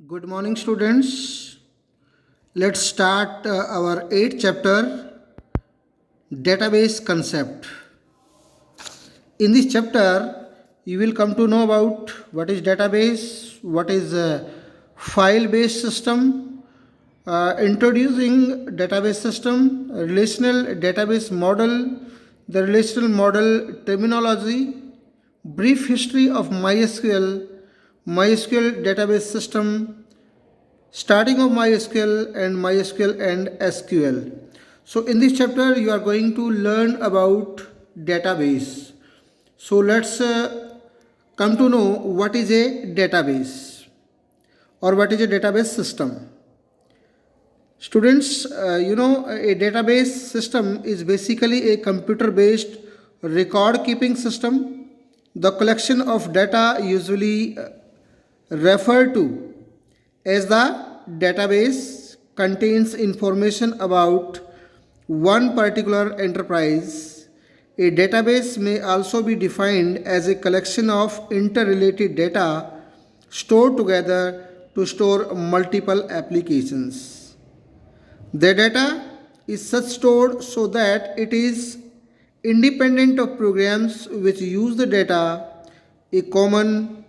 Good morning, students. Let's start our eighth chapter, database concept. In this chapter, you will come to know about what is database, what is a file-based system, introducing database system, relational database model, the relational model terminology, brief history of MySQL, MySQL database system, starting of MySQL and MySQL and SQL. So in this chapter you are going to learn about database. So let's come to know what is a database or what is a database system. Students, a database system is basically a computer based record keeping system. The collection of data usually referred to as the database contains information about one particular enterprise. A database may also be defined as a collection of interrelated data stored together to store multiple applications. The data is such stored so that it is independent of programs which use the data. A common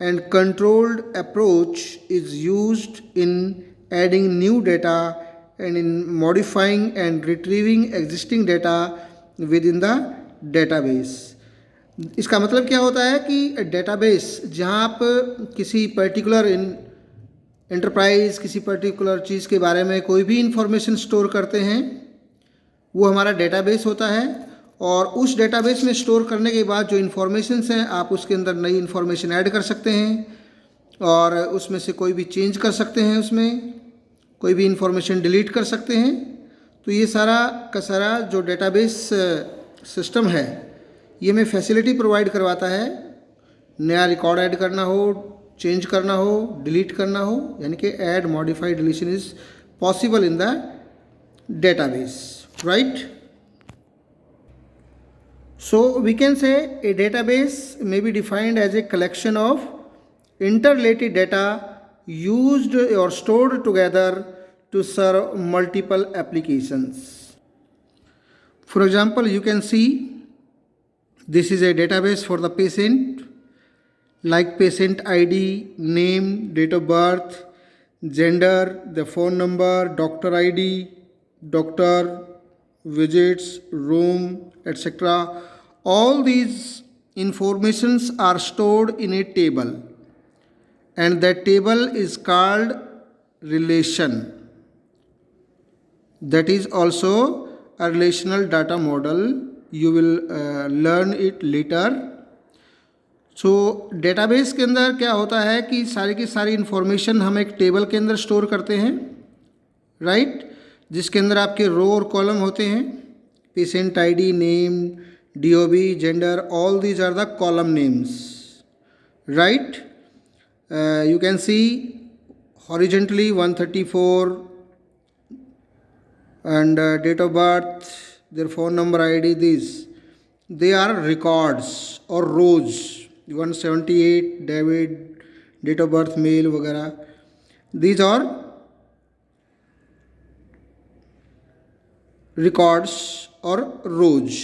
and controlled approach is used in adding new data and in modifying and retrieving existing data within the database. इसका मतलब क्या होता है कि database जहाँ आप किसी particular enterprise किसी पर्टिकुलर चीज़ के बारे में कोई भी इंफॉर्मेशन स्टोर करते हैं वो हमारा डेटाबेस होता है। और उस डेटाबेस में स्टोर करने के बाद जो इन्फॉर्मेशंस हैं आप उसके अंदर नई इन्फॉर्मेशन ऐड कर सकते हैं और उसमें से कोई भी चेंज कर सकते हैं, उसमें कोई भी इन्फॉर्मेशन डिलीट कर सकते हैं। तो ये सारा का सारा जो डेटाबेस सिस्टम है ये हमें फैसिलिटी प्रोवाइड करवाता है। नया रिकॉर्ड ऐड करना हो, चेंज करना हो, डिलीट करना हो, यानी कि add modify deletion is possible in the database, right? So we can say a database may be defined as a collection of interrelated data used or stored together to serve multiple applications. For example, you can see this is a database for the patient, like patient ID, name, date of birth, gender, the phone number, doctor ID, doctor, visits, room, etc. All these informations are stored in a table, and that table is called relation. That is also a relational data model. You will learn it later. So database के अंदर क्या होता है कि सारी की सारी information हम एक टेबल के अंदर स्टोर करते हैं, राइट? जिसके अंदर आपके रो और कॉलम होते हैं, patient ID, name, DOB, gender, all these are the column names, right? You can see horizontally 134 and date of birth, their phone number, ID, these they are records or rows. 178 David, date of birth male वगैरह, these are records or rows.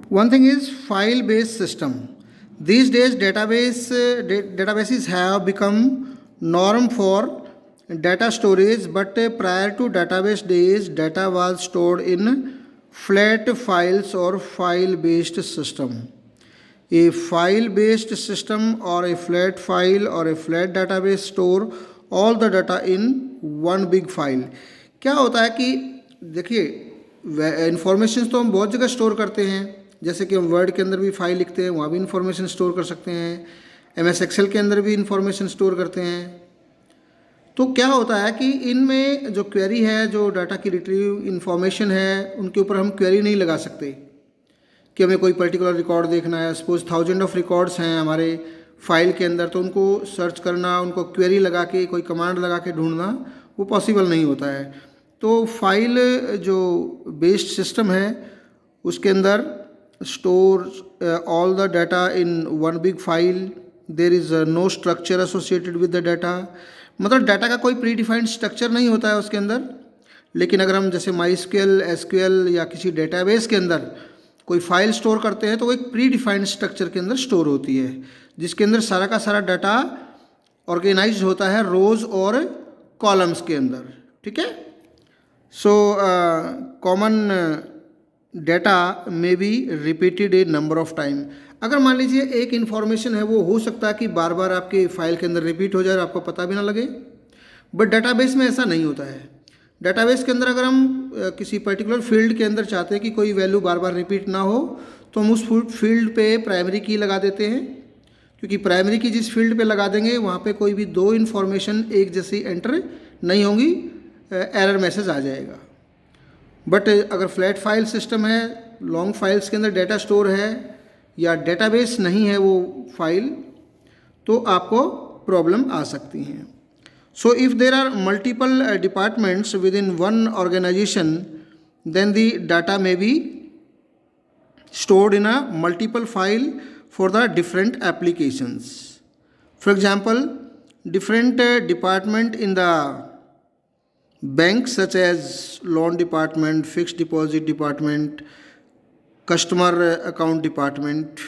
One thing is file based system. These days databases have become norm for data storage, but prior to database days data was stored in flat files or file based system. A file based system or a flat file or a flat database store all the data in one big file. क्या होता है कि देखिए information तो हम बहुत जगह store करते हैं, जैसे कि हम वर्ड के अंदर भी फाइल लिखते हैं, वहाँ भी इंफॉर्मेशन स्टोर कर सकते हैं, MS एक्सेल के अंदर भी इंफॉर्मेशन स्टोर करते हैं। तो क्या होता है कि इनमें जो क्वेरी है, जो डाटा की रिट्रीव इन्फॉर्मेशन है, उनके ऊपर हम क्वेरी नहीं लगा सकते कि हमें कोई पर्टिकुलर रिकॉर्ड देखना है। सपोज 1000 ऑफ रिकॉर्ड्स हैं हमारे फाइल के अंदर, तो उनको सर्च करना, उनको क्वेरी लगा के कोई कमांड लगा के ढूंढना वो पॉसिबल नहीं होता है। तो फाइल जो बेस्ड सिस्टम है उसके अंदर store all the data in one big file there is no structure associated with the data, मतलब डाटा का कोई प्री डिफाइंड स्ट्रक्चर नहीं होता है उसके अंदर। लेकिन अगर हम जैसे MySQL, SQL या किसी डेटाबेस के अंदर कोई फाइल स्टोर करते हैं तो वो एक प्री डिफाइंड स्ट्रक्चर के अंदर स्टोर होती है, जिसके अंदर सारा का सारा डाटा ऑर्गेनाइज होता है रोज़ और कॉलम्स के अंदर, ठीक है। सो कॉमन डाटा में be repeated A number of time. अगर मान लीजिए एक इन्फॉर्मेशन है, वो हो सकता है कि बार बार आपकी फाइल के अंदर रिपीट हो जाए और आपको पता भी ना लगे, बट डाटाबेस में ऐसा नहीं होता है। डाटाबेस के अंदर अगर हम किसी पर्टिकुलर फील्ड के अंदर चाहते हैं कि कोई वैल्यू बार बार रिपीट ना हो, तो हम उस फील्ड पे प्राइमरी की लगा देते हैं, क्योंकि प्राइमरी की जिस फील्ड पे लगा देंगे वहाँ पे कोई भी दो इन्फॉर्मेशन एक जैसी एंटर नहीं होंगी, एरर मैसेज आ जाएगा। बट अगर फ्लैट फाइल सिस्टम है, लॉन्ग फाइल्स के अंदर डाटा स्टोर है या डेटाबेस नहीं है वो फाइल, तो आपको प्रॉब्लम आ सकती हैं। So if there are multiple departments within one organization, then the data may be stored in a multiple file for the different applications. For example, different department in the bank such as loan department, fixed deposit department, customer account department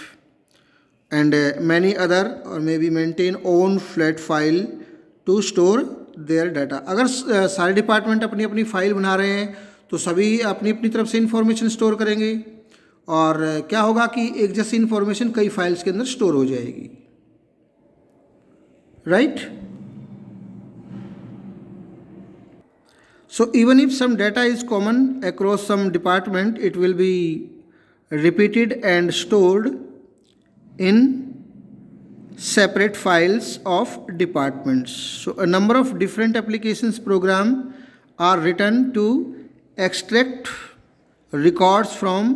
and many other or maybe maintain own flat file to store their data. अगर सारे department अपनी अपनी file बना रहे हैं तो सभी अपनी अपनी तरफ से इन्फॉर्मेशन स्टोर करेंगे, और क्या होगा कि एक जैसी इन्फॉर्मेशन कई फाइल्स के अंदर स्टोर हो जाएगी, right. So even if some data is common across some department, it will be repeated and stored in separate files of departments. So a number of different applications program are written to extract records from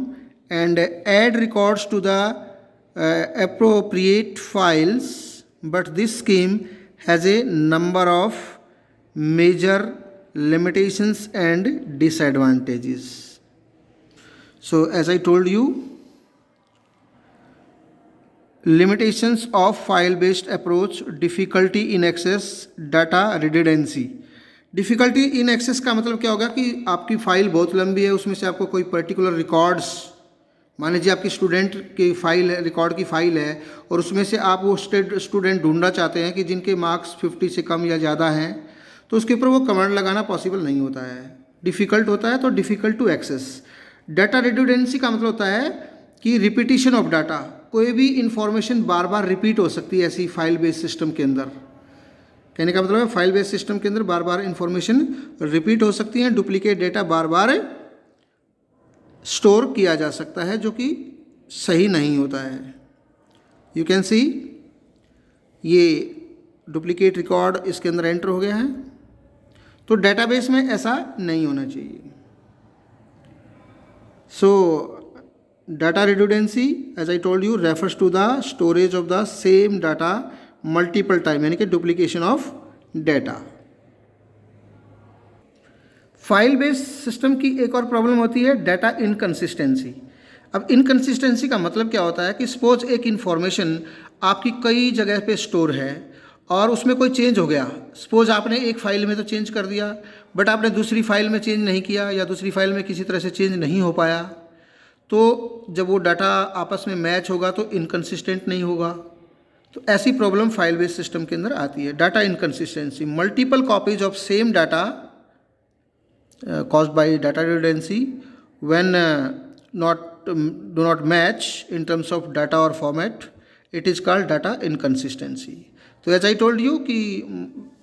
and add records to the appropriate files, but this scheme has a number of major limitations and disadvantages. So as I told you, limitations of file based approach, difficulty in access, data redundancy। Difficulty in excess का मतलब क्या होगा कि आपकी file बहुत लंबी है, उसमें से आपको कोई पर्टिकुलर रिकॉर्ड्स, मान लीजिए आपकी स्टूडेंट की फ़ाइल है, रिकॉर्ड की फ़ाइल है, और उसमें से आप वो स्टूडेंट ढूंढना चाहते हैं कि जिनके मार्क्स 50 से कम या ज़्यादा हैं, तो उसके ऊपर वो कमांड लगाना पॉसिबल नहीं होता है, डिफ़िकल्ट होता है, तो difficult to access. Data redundancy का मतलब होता है कि रिपीटिशन ऑफ डाटा, कोई भी इंफॉर्मेशन बार बार रिपीट हो सकती है ऐसी फाइल बेस्ड सिस्टम के अंदर। कहने का मतलब है फाइल बेस्ड सिस्टम के अंदर बार बार इंफॉर्मेशन रिपीट हो सकती है, डुप्लीकेट डेटा बार बार स्टोर किया जा सकता है, जो कि सही नहीं होता है। यू कैन सी ये डुप्लीकेट रिकॉर्ड इसके अंदर एंटर हो गया है, तो डेटाबेस में ऐसा नहीं होना चाहिए। सो data redundancy, as I told you, refers to the storage of the same data multiple time, यानी कि duplication of data। File based system की एक और प्रॉब्लम होती है डाटा इनकन्सिस्टेंसी। अब इनकन्सिस्टेंसी का मतलब क्या होता है कि सपोज एक इन्फॉर्मेशन आपकी कई जगह पे स्टोर है और उसमें कोई चेंज हो गया। सपोज आपने एक फ़ाइल में तो चेंज कर दिया, बट आपने दूसरी फाइल में चेंज नहीं किया, या दूसरी फाइल में किसी तरह से चेंज नहीं हो पाया, तो जब वो डाटा आपस में मैच होगा तो इनकन्सिस्टेंट नहीं होगा। तो ऐसी प्रॉब्लम फाइल बेस्ड सिस्टम के अंदर आती है, data inconsistency. Multiple copies of same data caused by data redundancy when do not match in terms of data or format, it is called data inconsistency। तो as I told you कि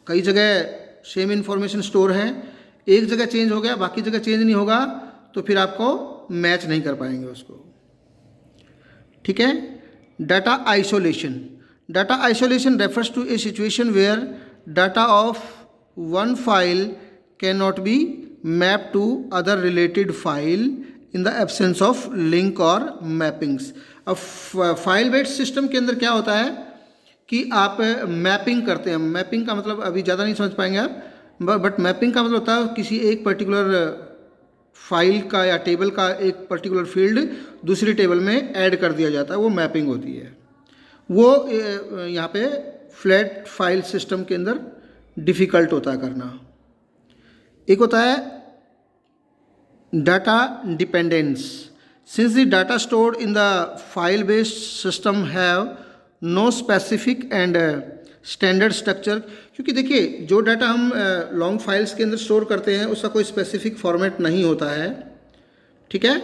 कई जगह same information store है, एक जगह change हो गया बाकी जगह चेंज नहीं होगा, तो फिर आपको मैच नहीं कर पाएंगे उसको, ठीक है। Data isolation. Data isolation refers to a situation where data of one file can not be map to other related file in the absence of link और मैपिंग्स। अब फाइल बेस्ड सिस्टम के अंदर क्या होता है कि आप मैपिंग करते हैं। मैपिंग का मतलब अभी ज़्यादा नहीं समझ पाएंगे आप, बट मैपिंग का मतलब होता है किसी एक पर्टिकुलर फाइल का या टेबल का एक पर्टिकुलर फील्ड दूसरी टेबल में ऐड कर दिया जाता है, वो मैपिंग होती है। वो यहाँ पे फ्लैट फाइल सिस्टम के अंदर डिफ़िकल्ट होता है करना। एक होता है data dependence. Since the data stored in the file based system have no specific and standard structure, क्योंकि देखिए जो डाटा हम लॉन्ग फाइल्स के अंदर स्टोर करते हैं उसका कोई स्पेसिफिक फॉर्मेट नहीं होता है, ठीक है।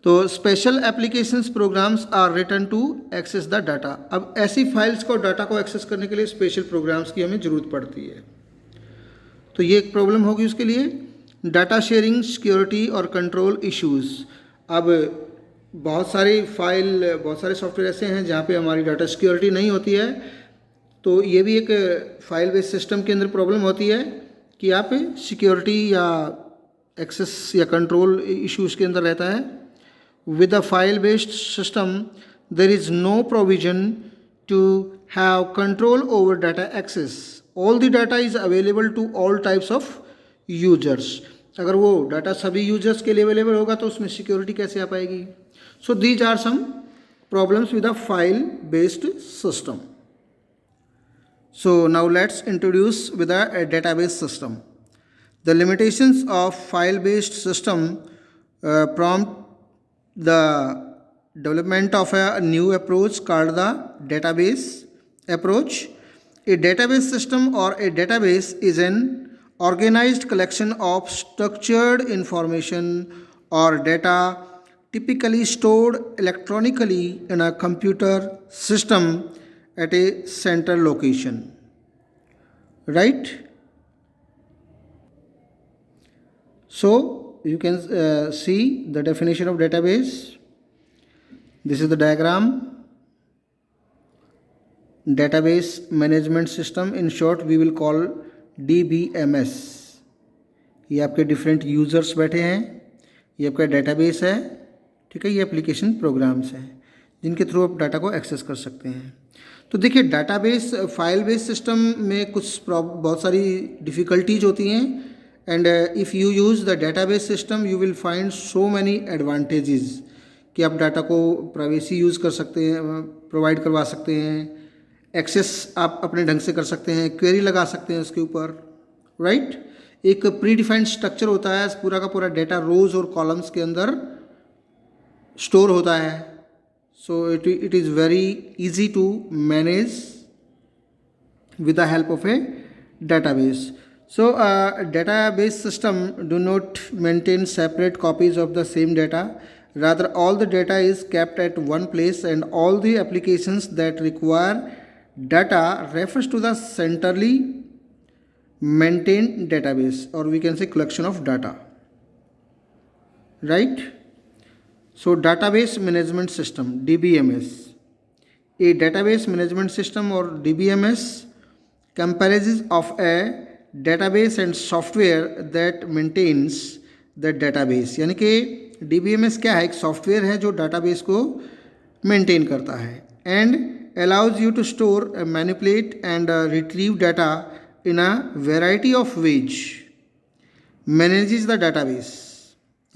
तो special applications programs are written to access the data. अब ऐसी फाइल्स को डाटा को एक्सेस करने के लिए स्पेशल प्रोग्राम्स की हमें ज़रूरत पड़ती है। तो ये एक प्रॉब्लम होगी उसके लिए। डाटा शेयरिंग, सिक्योरिटी और कंट्रोल इश्यूज़। अब बहुत सारे सॉफ्टवेयर ऐसे हैं जहाँ पे हमारी डाटा सिक्योरिटी नहीं होती है, तो ये भी एक फाइल बेस्ड सिस्टम के अंदर प्रॉब्लम होती है कि आप सिक्योरिटी या एक्सेस या कंट्रोल इश्यूज़ के अंदर रहता है। With a file-based system, there is no provision to have control over data access. All the data is available to all types of users. अगर वो डाटा सभी यूजर्स के लिए अवेलेबल होगा तो उसमें सिक्योरिटी कैसे आ पाएगी? So these are some problems with a file-based system. So now let's introduce with a database system. The limitations of file-based system prompt the development of a new approach called the database approach. A database system or a database is an organized collection of structured information or data typically stored electronically in a computer system at a central location, right? So you can see the definition of database. This is the diagram. Database management system, in short we will call DBMS. ये आपके different users बैठे हैं, ये आपका database है, ठीक है। ये एप्लीकेशन प्रोग्राम्स हैं जिनके थ्रू आप डाटा को एक्सेस कर सकते हैं। तो देखिए डाटाबेस फाइल बेस्ड सिस्टम में कुछ बहुत सारी डिफ़िकल्टीज होती हैं, and if you use the database system you will find so many advantages कि आप डाटा को प्राइवेसी यूज़ कर सकते हैं, प्रोवाइड करवा सकते हैं, एक्सेस आप अपने ढंग से कर सकते हैं, क्वेरी लगा सकते हैं उसके ऊपर, राइट। एक प्री डिफाइंड स्ट्रक्चर होता है, पूरा का पूरा डाटा रोज़ और कॉलम्स के अंदर स्टोर होता है। So it is very easy to manage with the help of a database. So database system do not maintain separate copies of the same data. Rather, all the data is kept at one place and all the applications that require data refers to the centrally maintained database, or we can say collection of data, right? So database management system, DBMS. A database management system or DBMS comprises of a database and software that maintains the database. यानी कि DBMS क्या है? एक software है जो database को maintain करता है, and allows you to store, manipulate and retrieve data in a variety of ways. Manages the database,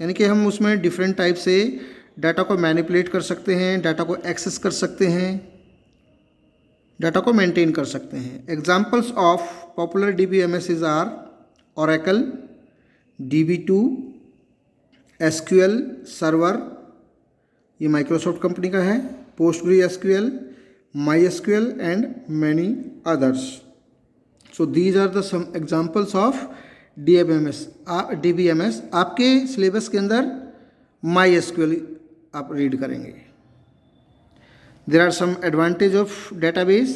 यानी कि हम उसमें डिफरेंट टाइप से डाटा को मैनिपुलेट कर सकते हैं, डाटा को एक्सेस कर सकते हैं, डाटा को मेंटेन कर सकते हैं। Examples of popular DBMSs are Oracle, DB2, SQL server, ये माइक्रोसॉफ्ट कंपनी का है, PostgreSQL, MySQL and many others. So these are the some examples of DBMS. आपके सिलेबस के अंदर MySQL आप रीड करेंगे. There are some advantage of database.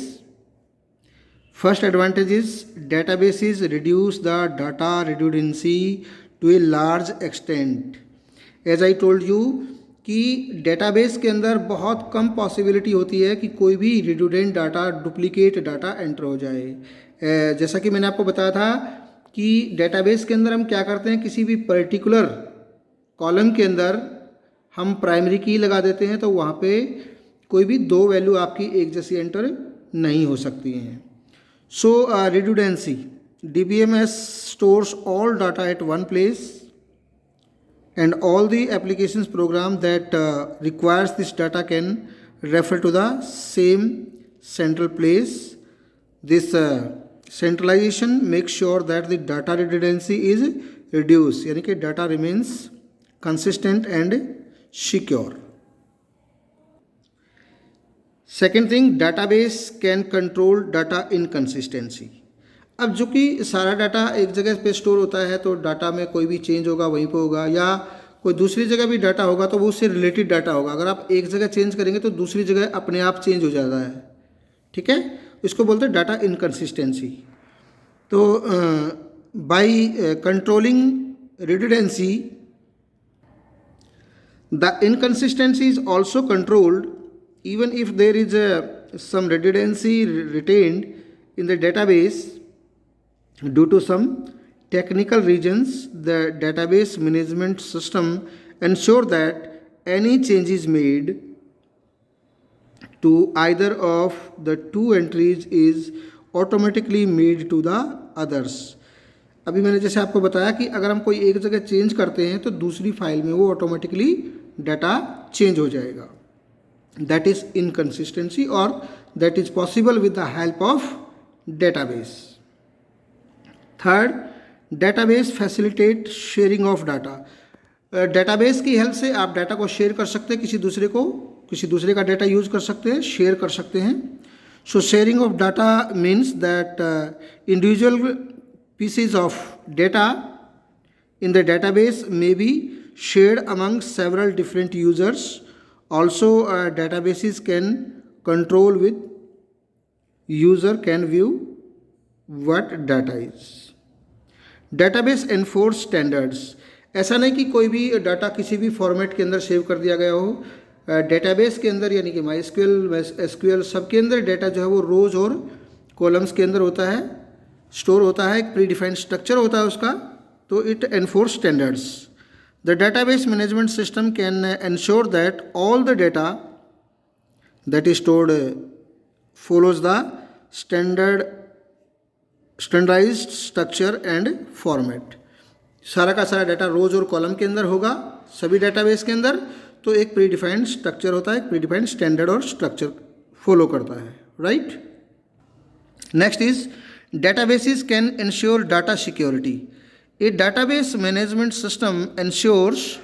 First advantage is databases reduce the data redundancy to a large extent. As I told you कि database के अंदर बहुत कम possibility होती है कि कोई भी redundant data, duplicate data enter हो जाए. जैसा कि मैंने आपको बताया था कि डेटाबेस के अंदर हम क्या करते हैं, किसी भी पर्टिकुलर कॉलम के अंदर हम प्राइमरी की लगा देते हैं, तो वहाँ पे कोई भी दो वैल्यू आपकी एक जैसी एंटर नहीं हो सकती हैं. सो redundancy, DBMS stores all data at one place and all the applications program that requires this data can refer to the same central place. This centralization makes sure that the data redundancy is reduced, यानी कि data remains consistent and secure. Second thing, database can control data inconsistency. अब जो कि सारा data एक जगह पे store होता है तो डाटा में कोई भी चेंज होगा वहीं पे होगा, या कोई दूसरी जगह भी डाटा होगा तो वो उससे रिलेटेड डाटा होगा. अगर आप एक जगह चेंज करेंगे तो दूसरी जगह अपने आप चेंज हो जाता है. ठीक है, इसको बोलते हैं डाटा इनकन्सिस्टेंसी. तो by controlling redundancy, the inconsistency is also controlled even if there is some redundancy retained in the database due to some technical reasons. The database management system ensure that any changes made to either of the two entries is automatically made to the others. अभी मैंने जैसे आपको बताया कि अगर हम कोई एक जगह चेंज करते हैं तो दूसरी फाइल में वो ऑटोमेटिकली डाटा चेंज हो जाएगा. That is inconsistency, or that is possible with the help of database. Third, database facilitate sharing of data. Database की हेल्प से आप डाटा को शेयर कर सकते हैं, किसी दूसरे का डाटा यूज कर सकते हैं, शेयर कर सकते हैं. So sharing of data means that individual pieces of data in the database may be shared among several different users. Also, databases can control with user can view what data is. Database enforce standards. ऐसा नहीं कि कोई भी data किसी भी format के अंदर save कर दिया गया हो. डेटाबेस के अंदर यानी कि MySQL सब के अंदर डाटा जो है वो रोज और कॉलम्स के अंदर होता है, स्टोर होता है, एक प्री डिफाइंड स्ट्रक्चर होता है उसका. तो it enforce standards. The database management system can ensure that all the data that is stored follows the standardized structure and format. सारा का सारा डाटा रोज और कॉलम के अंदर होगा सभी डेटाबेस के अंदर. तो एक प्री डिफाइंड स्ट्रक्चर होता है, एक प्री डिफाइंड स्टैंडर्ड और स्ट्रक्चर फॉलो करता है. Right. Next is databases can ensure data security. A database management system ensures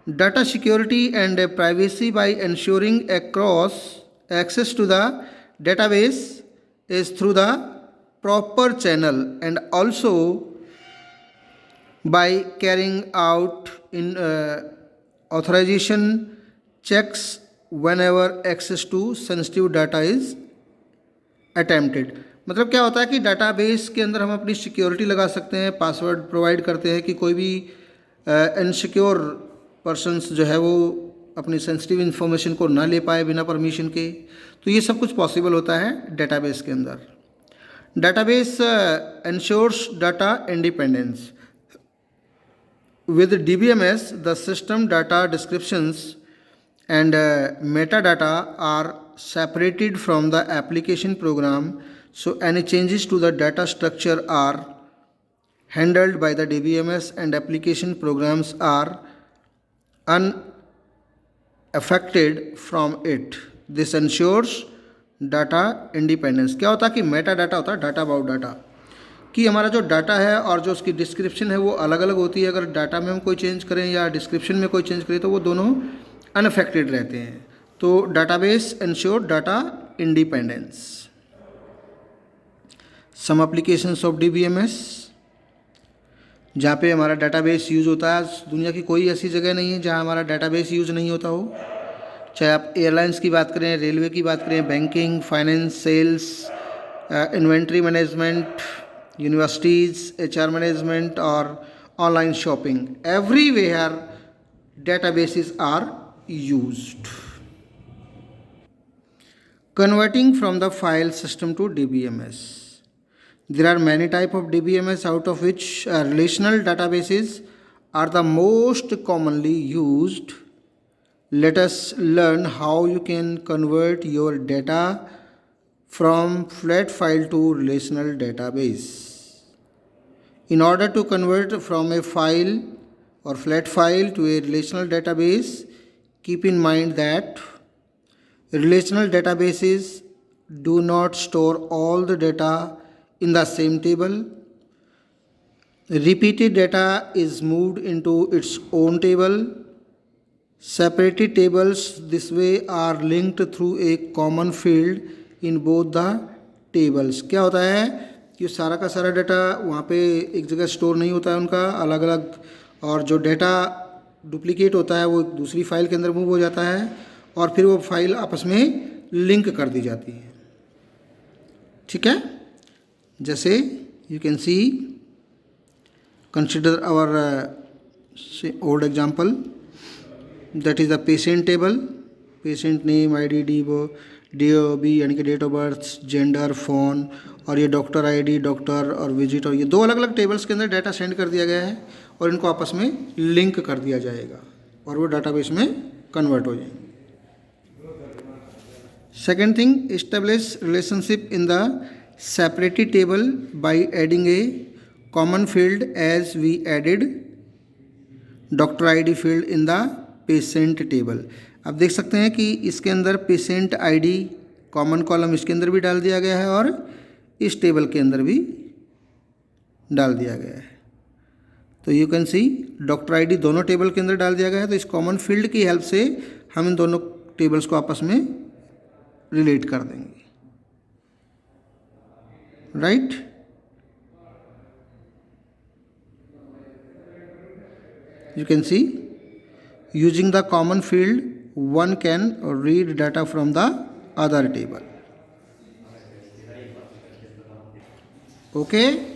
data security and privacy by ensuring access to the database is through the proper channel, and also by carrying out authorization checks whenever access to sensitive data is attempted. मतलब क्या होता है कि database के अंदर हम अपनी security लगा सकते हैं, पासवर्ड प्रोवाइड करते हैं कि कोई भी इनसिक्योर पर्सन्स जो है वो अपनी सेंसिटिव इन्फॉर्मेशन को ना ले पाए बिना परमिशन के. तो ये सब कुछ पॉसिबल होता है डाटाबेस के अंदर. Database ensures data independence. With DBMS the system data descriptions and meta data are separated from the application program, so any changes to the data structure are handled by the DBMS and application programs are unaffected from it. This ensures data independence. क्या होता है कि Meta data होता है data about data, कि हमारा जो data है और जो उसकी डिस्क्रिप्शन है वो अलग अलग होती है. अगर डाटा में हम कोई चेंज करें या डिस्क्रिप्शन में कोई चेंज करें तो वो दोनों अनअफेक्टेड रहते हैं. तो database ensure data independence. Some applications of DBMS जहाँ पे हमारा डाटाबेस यूज़ होता है. दुनिया की कोई ऐसी जगह नहीं है जहाँ हमारा डाटाबेस यूज़ नहीं होता हो. चाहे आप एयरलाइंस की बात करें, रेलवे की बात करें, banking, finance, sales, inventory management, universities, HR management और online shopping, everywhere databases are used. Converting from the file system to DBMS. There are many types of DBMS, out of which relational databases are the most commonly used. Let us learn how you can convert your data from flat file to relational database. In order to convert from a file or flat file to a relational database, keep in mind that Relational databases do not store all the data in the same table. Repeated data is moved into its own table. Separated tables this way are linked through a common field in both the tables. क्या होता है कि सारा का सारा data वहाँ पे एक जगह स्टोर नहीं होता है उनका अलग अलग, और जो डाटा डुप्लीकेट होता है वो दूसरी फाइल के अंदर मूव हो जाता है और फिर वो फाइल आपस में लिंक कर दी जाती है. ठीक है, जैसे you can see, consider our old example, that is the patient table. Patient name, ID, DOB यानी कि date of birth, gender, phone, और ये डॉक्टर ID, डॉक्टर और विजिट, और ये दो अलग अलग टेबल्स के अंदर डाटा सेंड कर दिया गया है और इनको आपस में लिंक कर दिया जाएगा और वो डाटाबेस में कन्वर्ट हो जाएंगे. Second thing, establish relationship in the separated table by adding a common field as we added doctor ID field in the patient table. अब देख सकते हैं कि इसके अंदर पेशेंट ID कॉमन कॉलम इसके अंदर भी डाल दिया गया है और इस टेबल के अंदर भी डाल दिया गया है. तो you can C doctor ID दोनों टेबल के अंदर डाल दिया गया है. तो इस कॉमन फील्ड की हेल्प से हम इन दोनों टेबल्स को आपस में रिलेट कर देंगे. Right? You can see, using the common field, one can read data from the other table. Okay?